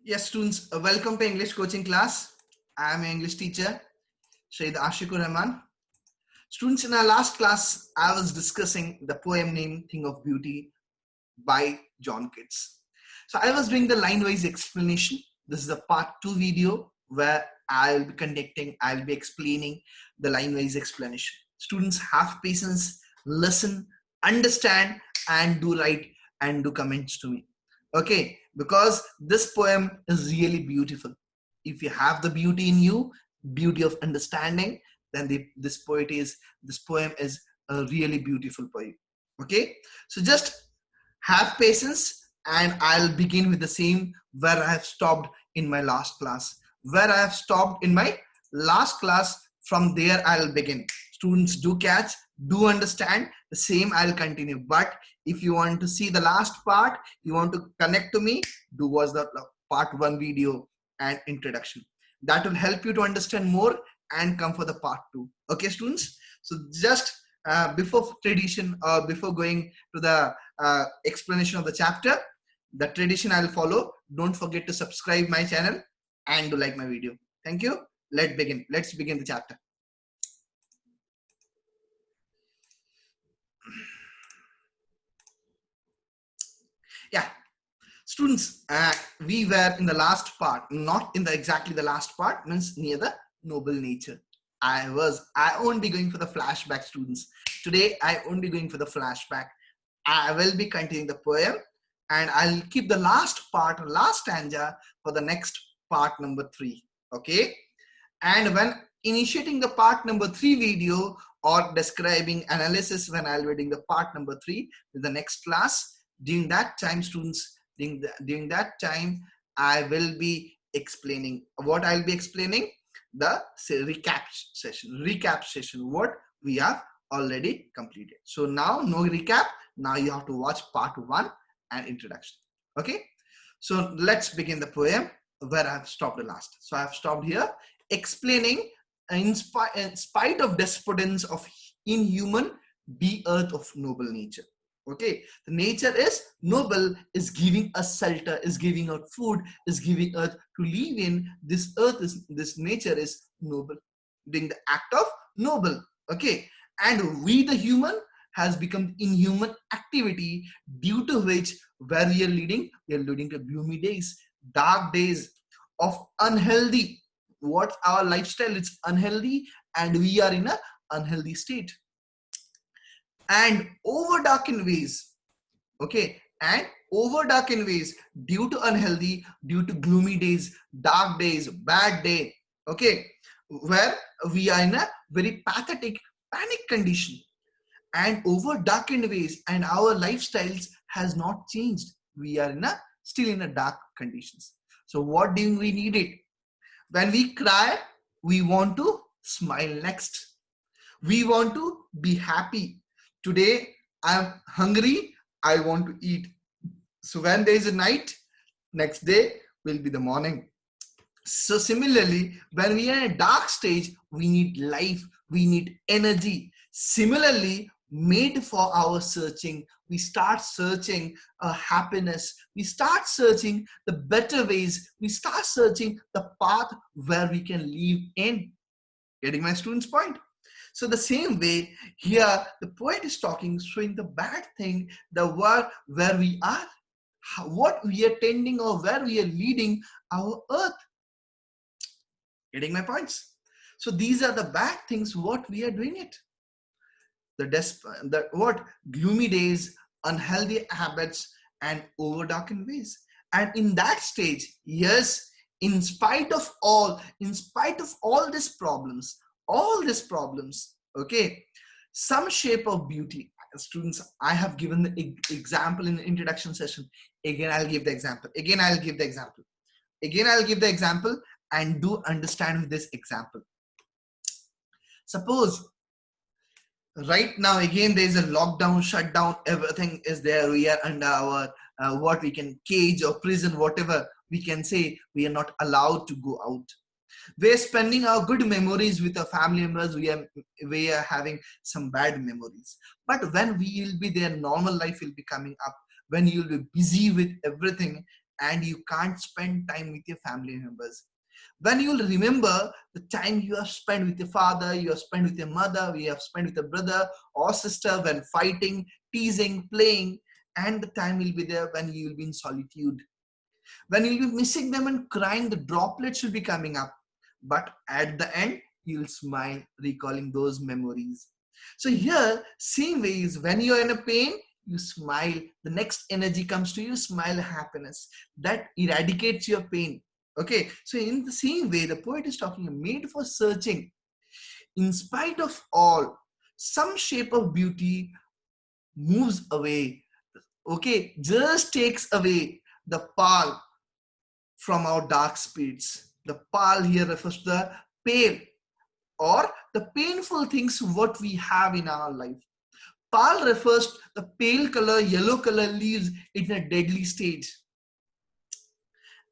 Yes, students, welcome to English coaching class. I am an English teacher, Shaid Ashikur Rahman. Students, in our last class, I was discussing the poem named Thing of Beauty by John Keats. So I was doing the line-wise explanation. This is a part 2 video where I'll be explaining the line-wise explanation. Students, have patience, listen, understand, and do write and do comments to me. Okay, because this poem is really beautiful. If you have the beauty in you, beauty of understanding, then this poem is a really beautiful poem. Okay, so just have patience, and I'll begin with the same where I have stopped in my last class. Where I have stopped in my last class, from there I'll begin. Students, do catch, do understand, the same I'll continue. But if you want to see the last part, you want to connect to me, do watch the part 1 video and introduction. That will help you to understand more and come for the part 2. Okay, students? So just before tradition, or before going to the explanation of the chapter, the tradition I'll follow. Don't forget to subscribe my channel and to like my video. Thank you. Let's begin the chapter. Yeah, students, we were in the last part, not in the exactly the last part, means near the noble nature. I won't be going for the flashback, students. Today I won't be going for the flashback. I will be continuing the poem, and I'll keep the last part, last stanza for the next part number 3. Okay, and when initiating the part number 3 video or describing analysis, when I'll be doing the part number 3 in the next class, during that time, students, during that time, I will be explaining what I'll be explaining, the recap session, what we have already completed. So now no recap. Now you have to watch part 1 and introduction. Okay, so let's begin the poem where I have stopped the last. So I have stopped here explaining, in spite of despotence of inhuman, be earth of noble nature. Okay, the nature is noble, is giving us shelter, is giving out food, is giving earth to live in. This earth is, this nature is noble, doing the act of noble. Okay, and we the human has become inhuman activity, due to which where we are leading to gloomy days, dark days of unhealthy. What our lifestyle is unhealthy, and we are in a unhealthy state, and over darkened ways. Okay, and over darkened ways due to unhealthy, due to gloomy days, dark days, bad day. Okay, where we are in a very pathetic panic condition, and over darkened ways, and our lifestyles has not changed. We are in a still in a dark conditions. So what do we need it? When we cry, we want to smile next. We want to be happy. Today I'm hungry, I want to eat. So when there is a night, next day will be the morning. So similarly, when we are in a dark stage, we need life, we need energy. Similarly, made for our searching, we start searching happiness, we start searching the better ways, we start searching the path where we can live in. Getting my students' point? So the same way here, the poet is talking, showing the bad thing, the work where we are, what we are tending, or where we are leading our earth. Getting my points? So these are the bad things, what we are doing it. The gloomy days, unhealthy habits, and over darkened ways. And in that stage, yes, in spite of all these problems, okay, some shape of beauty. Students, I have given the example in the introduction session. Again I'll give the example, and do understand with this example. Suppose right now again there is a lockdown, shutdown, everything is there, we are under our what we can cage or prison, whatever we can say. We are not allowed to go out. We're spending our good memories with our family members. We are having some bad memories. But when we will be there, normal life will be coming up. when you'll be busy with everything and you can't spend time with your family members. When you'll remember the time you have spent with your father, you have spent with your mother, you have spent with your brother or sister when fighting, teasing, playing, and the time will be there when you will be in solitude. When you'll be missing them and crying, the droplets will be coming up. But at the end, you'll smile, recalling those memories. So here, same way is when you're in a pain, you smile. The next energy comes to you, smile, happiness. That eradicates your pain. Okay, so in the same way, the poet is talking, made for searching. In spite of all, some shape of beauty moves away. Okay, just takes away the pall from our dark spirits. The pall here refers to the pale or the painful things what we have in our life. Pall refers to the pale color, yellow color leaves in a deadly stage.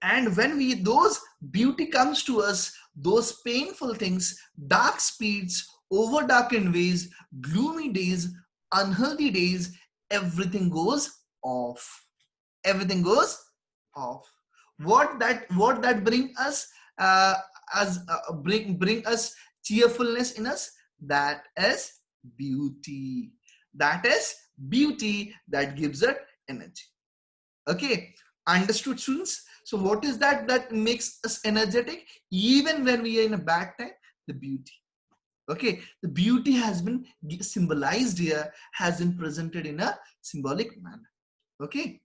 And when those beauty comes to us, those painful things, dark spirits, over darkened ways, gloomy days, unhealthy days, everything goes off. Everything goes off. What that bring us bring us cheerfulness in us? That is beauty. That is beauty that gives it energy. Okay, understood, students? So what is that makes us energetic even when we are in a bad time? The beauty. Okay, the beauty has been symbolized here, has been presented in a symbolic manner. Okay,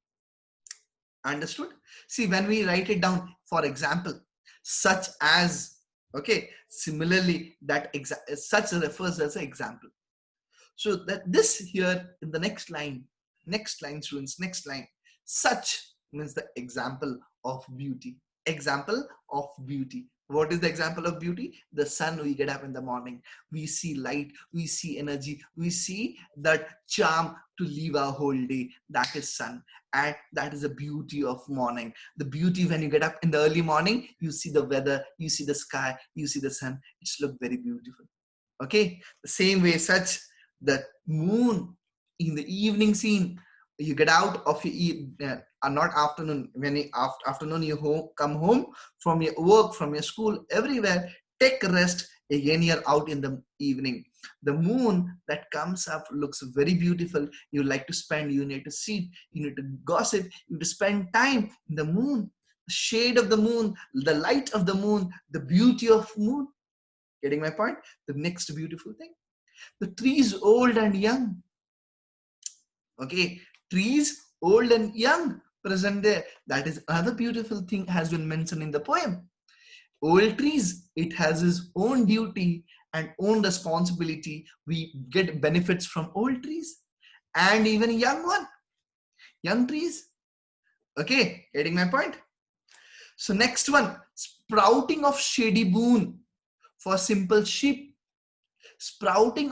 understood? See, when we write it down, for example, such as, okay, similarly, that such refers as an example. So that this here in the next line, students, next line, such means the example of beauty. Example of beauty. What is the example of beauty? The sun, we get up in the morning, we see light, we see energy, we see that charm to live our whole day. That is sun. And that is the beauty of morning. The beauty when you get up in the early morning, you see the weather, you see the sky, you see the sun. It's look very beautiful. Okay, the same way, such the moon in the evening scene, you get out of your not afternoon, when you afternoon you come home from your work, from your school, everywhere, take rest, again you're out in the evening. The moon that comes up looks very beautiful. You like to spend, you need to sit, you need to gossip, you need to spend time in the moon, the shade of the moon, the light of the moon, the beauty of moon. Getting my point? The next beautiful thing, the trees old and young. Okay, trees old and young present there. That is another beautiful thing has been mentioned in the poem. Old trees, it has its own duty and own responsibility. We get benefits from old trees, and even young trees. Okay, getting my point? So next one, sprouting of shady boon for simple sheep. Sprouting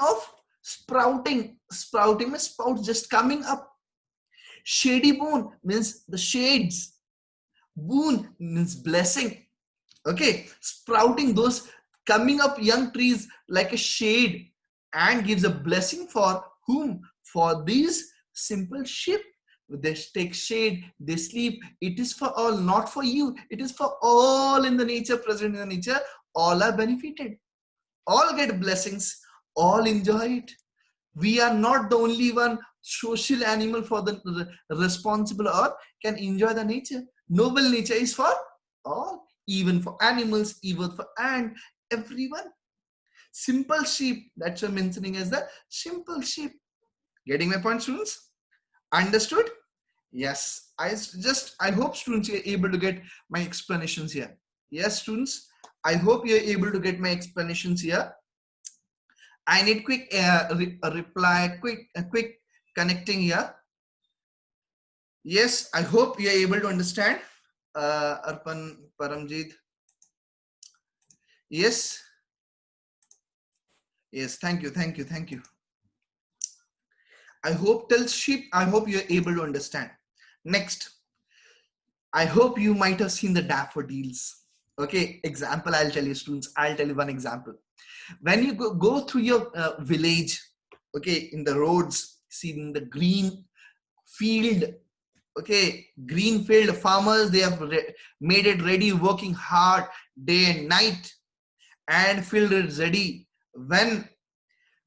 means sprouts just coming up. Shady boon means the shades. Boon means blessing. Okay, sprouting, those coming up young trees like a shade, and gives a blessing for whom? For these simple sheep. They take shade, they sleep. It is for all, not for you. It is for all in the nature, present in the nature. All are benefited. All get blessings. All enjoy it. We are not the only one social animal for the responsible or can enjoy the nature. Noble nature is for all, even for animals, even for ant, everyone. Simple sheep, that's what I'm mentioning as the simple sheep. Getting my point, students? Understood? Yes. I hope students are able to get my explanations here. Yes, students, I hope you're able to get my explanations here. I need quick reply, quick connecting here. Yes, I hope you are able to understand. Arpan, Paramjit. Yes. Yes, thank you. I hope till sheep, I hope you are able to understand. Next, I hope you might have seen the daffodils. Okay, example, I'll tell you, students, I'll tell you one example. When you go through your village, okay, in the roads, seeing the green field, Okay, greenfield farmers, they have made it ready, working hard day and night, and field is ready. When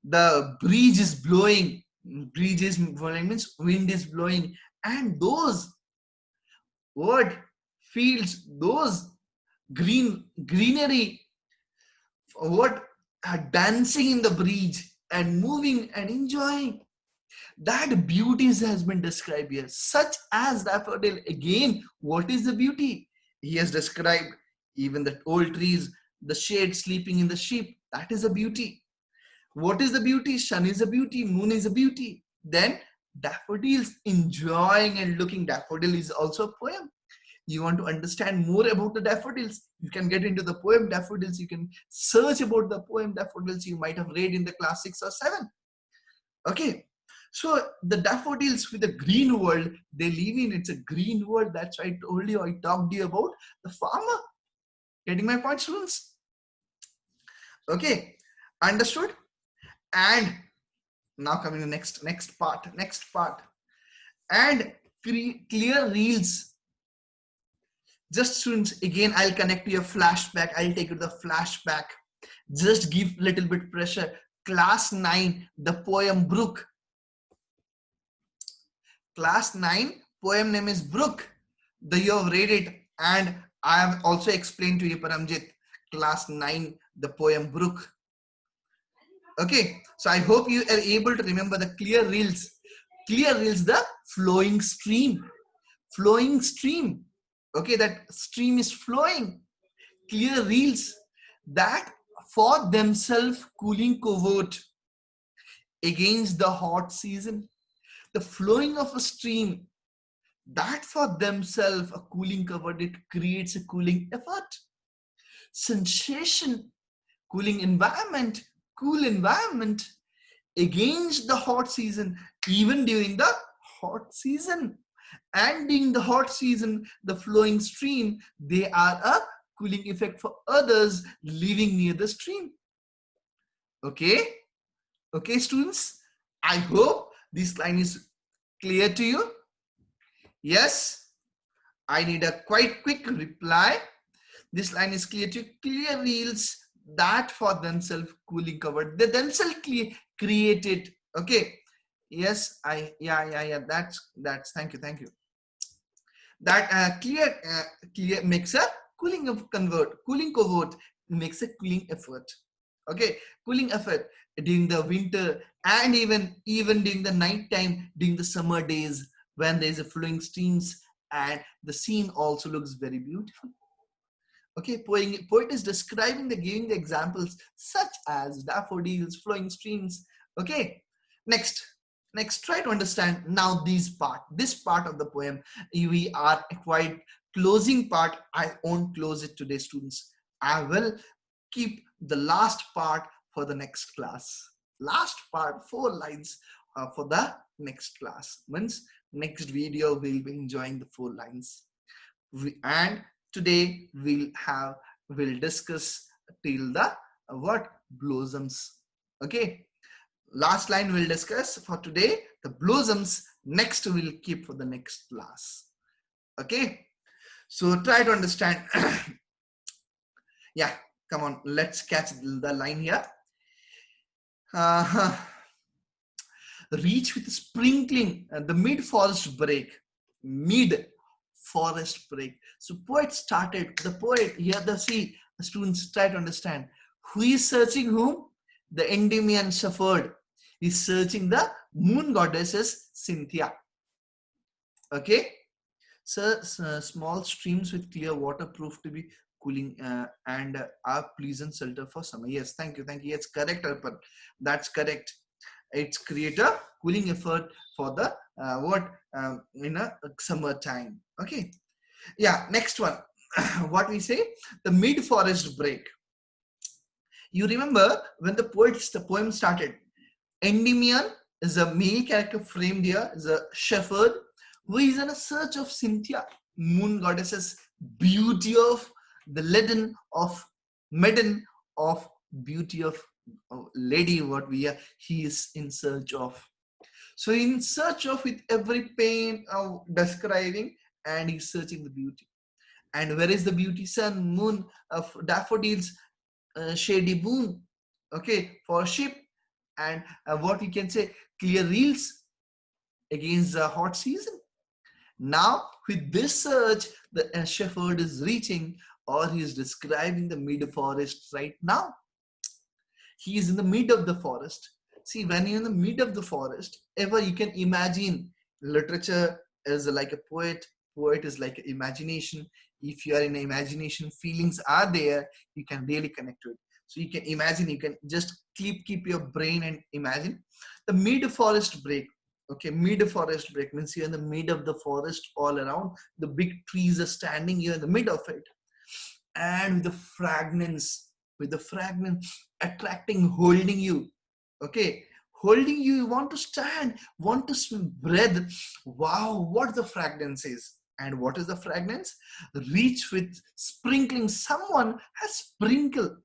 the breeze is blowing means wind is blowing, and those what fields, those greenery, what are dancing in the breeze and moving and enjoying. That beauty has been described here, such as daffodil. Again, what is the beauty? He has described even the old trees, the shade sleeping in the sheep. That is a beauty. What is the beauty? Sun is a beauty, moon is a beauty. Then daffodils enjoying and looking. Daffodil is also a poem. You want to understand more about the daffodils, you can get into the poem Daffodils. You can search about the poem Daffodils. You might have read in the class 6 or 7. Okay, so the daffodils with the green world they live in, it's a green world. That's why I told you, I talked to you about the farmer. Getting my point, students? Okay, understood? And now coming to next part. And clear reels. Just students, again, I'll connect to your flashback. I'll take you to the flashback. Just give little bit pressure. Class 9, the poem Brook. Class 9, poem name is Brook. You have read it, and I have also explained to you, Paramjit. Class 9, the poem Brook. Okay, so I hope you are able to remember the clear reels. Clear reels, the flowing stream. Flowing stream. Okay, that stream is flowing. Clear reels, that for themselves cooling covert against the hot season. The flowing of a stream, that for themselves a cooling covert, it creates a cooling effort. Sensation, cooling environment, cool environment against the hot season, even during the hot season. And during the hot season, the flowing stream, they are a cooling effect for others living near the stream. Okay, okay, students, I hope this line is clear to you. Yes, I need a quite quick reply. This line is clear to you. Clear reels, that for themselves cooling covered, they themselves created. Okay, yes, yeah, that's thank you. That clear makes a cooling covert makes a cooling effort. Okay, cooling effort during the winter, and even during the night time, during the summer days, when there's a flowing streams, and the scene also looks very beautiful. Okay, poet is describing giving the examples such as daffodils, flowing streams. Okay, next, try to understand now this part of the poem. We are quite closing part. I won't close it today, students. I will keep the last part for the next class. Last part, 4 lines for the next class. Means next video we'll be enjoying the 4 lines. And today we'll discuss till the what blossoms. Okay, last line we'll discuss for today, the blossoms. Next we'll keep for the next class. Okay, so try to understand. Yeah, come on, let's catch the line here. Reach with sprinkling the mid forest break. So poet started, the poet here, the students try to understand. Who is searching whom? The Endymion shepherd is searching the moon goddesses Cynthia. Okay, so small streams with clear water prove to be cooling and are pleasant shelter for summer. Yes, thank you. Yes, correct, Arpan. That's correct. It's create a cooling effort for the in a summer time. Okay, yeah, next one. What we say, the mid forest break. You remember when the poem started, Endymion is a male character framed here, is a shepherd who is in a search of Cynthia, moon goddesses, beauty of the maiden of beauty of lady, what we are, he is in search of. So in search of with every pain of describing, and he's searching the beauty. And where is the beauty? Sun, moon, of daffodils, shady moon, okay, for sheep, and what we can say, clear reels against the hot season. Now with this search, the shepherd is reaching, or he is describing the mid forest right now. He is in the mid of the forest. See, when you're in the mid of the forest, ever you can imagine, literature is like a poet is like imagination. If you are in imagination, feelings are there, you can really connect to it. So you can imagine, you can just keep your brain and imagine the mid forest break. Okay, mid forest break means you're in the mid of the forest, all around the big trees are standing, you're in the mid of it, and with the fragrance attracting, holding you, okay, holding you, you want to stand, want to breathe. Wow, what the fragrance is. And what is the fragrance? Reach with sprinkling, someone has sprinkled,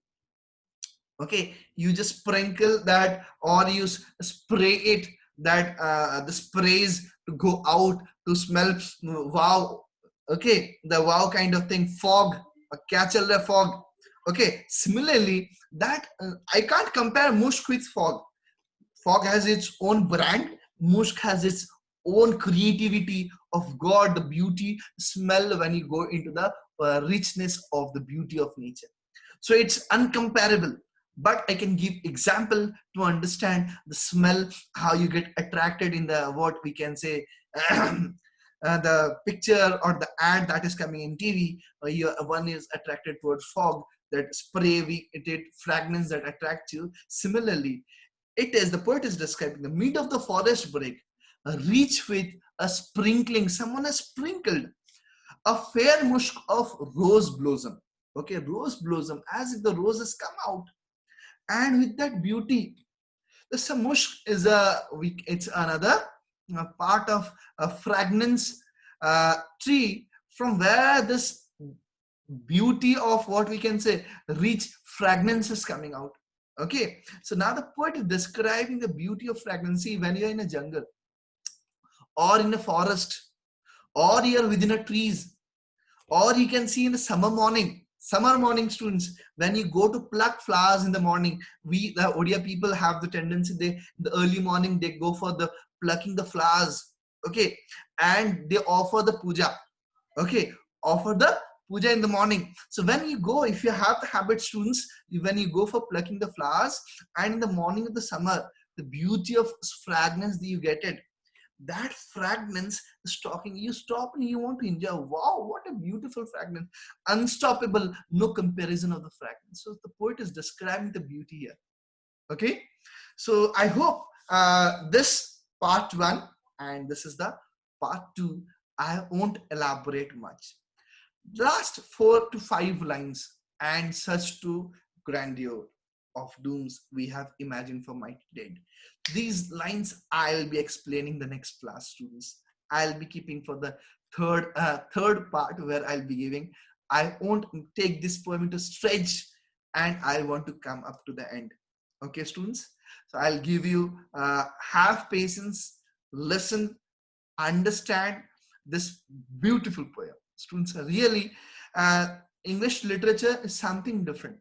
okay, you just sprinkle that, or you spray it, that the sprays to go out to smell. Wow, okay, the wow kind of thing, fog, a catch the fog. Okay, similarly, that I can't compare musk with fog. Fog has its own brand, musk has its own creativity of God, the beauty smell when you go into the richness of the beauty of nature. So it's uncomparable, but I can give example to understand the smell, how you get attracted in the, what we can say, the picture or the ad that is coming in TV. One is attracted towards fog, that spray, it fragrance that attracts you. Similarly, it is, the poet is describing the mid of the forest break, a reach with a sprinkling, someone has sprinkled a fair musk of rose blossom. Okay, rose blossom, as if the roses come out, and with that beauty, the musk is it's another part of a fragrance tree, from where this beauty of, what we can say, rich fragrance is coming out. Okay, so now the poet is describing the beauty of fragrance. See, when you're in a jungle or in a forest, or you're within a trees, or you can see in the summer morning, students, when you go to pluck flowers in the morning, we, the Odia people, have the tendency, they, in the early morning, they go for the plucking the flowers, okay, and they offer the puja, okay, offer the puja in the morning. So when you go, if you have the habit, students, when you go for plucking the flowers, and in the morning of the summer, the beauty of fragrance that you get it, that fragrance is talking, you stop and you want to enjoy. Wow, what a beautiful fragrance, unstoppable, no comparison of the fragrance. So the poet is describing the beauty here. Okay, so I hope this part 1, and this is the part 2, I won't elaborate much. Last 4 to 5 lines, and such to grandeur of dooms we have imagined for mighty dead. These lines I'll be explaining the next class, students. I'll be keeping for the third part, where I'll be giving. I won't take this poem into stretch, and I want to come up to the end. Okay, students. So I'll give you have patience, listen, understand this beautiful poem. Students, really, English literature is something different,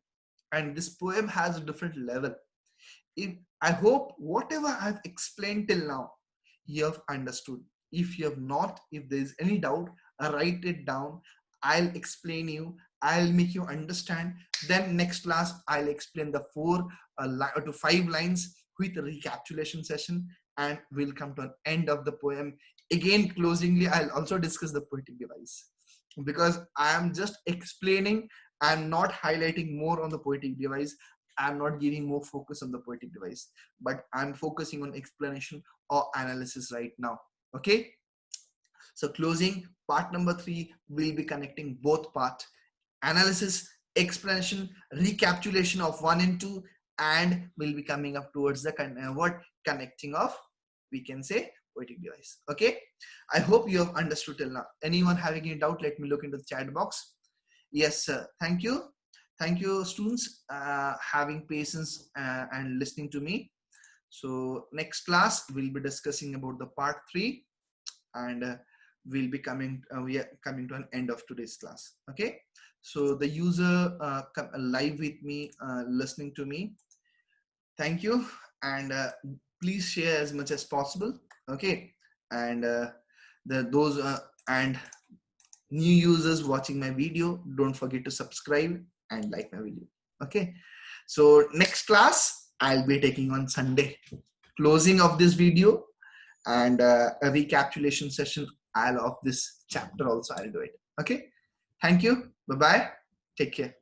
and this poem has a different level. If, I hope whatever I've explained till now, you have understood. If you have not, if there is any doubt, write it down. I'll explain you. I'll make you understand. Then next class, I'll explain the 4 to 5 lines with a recapitulation session, and we'll come to an end of the poem. Again, closingly, I'll also discuss the poetic device, because I am just explaining. I'm not highlighting more on the poetic device. I'm not giving more focus on the poetic device, but I'm focusing on explanation or analysis right now. Okay. So closing, part number 3 will be connecting both part, analysis, explanation, recapitulation of 1 and 2, and will be coming up towards the what connecting of, we can say, poetic device. Okay. I hope you have understood till now. Anyone having any doubt, let me look into the chat box. Yes, sir. Thank you. Thank you, students, having patience and listening to me. So next class we'll be discussing about the part 3, and we are coming to an end of today's class. Okay, so the user come live with me, listening to me. Thank you, and please share as much as possible. Okay, and those and new users watching my video, don't forget to subscribe and like my video. Okay, so next class I'll be taking on Sunday, closing of this video, and a recapitulation session of this chapter also I'll do it. Okay, thank you, bye bye, take care.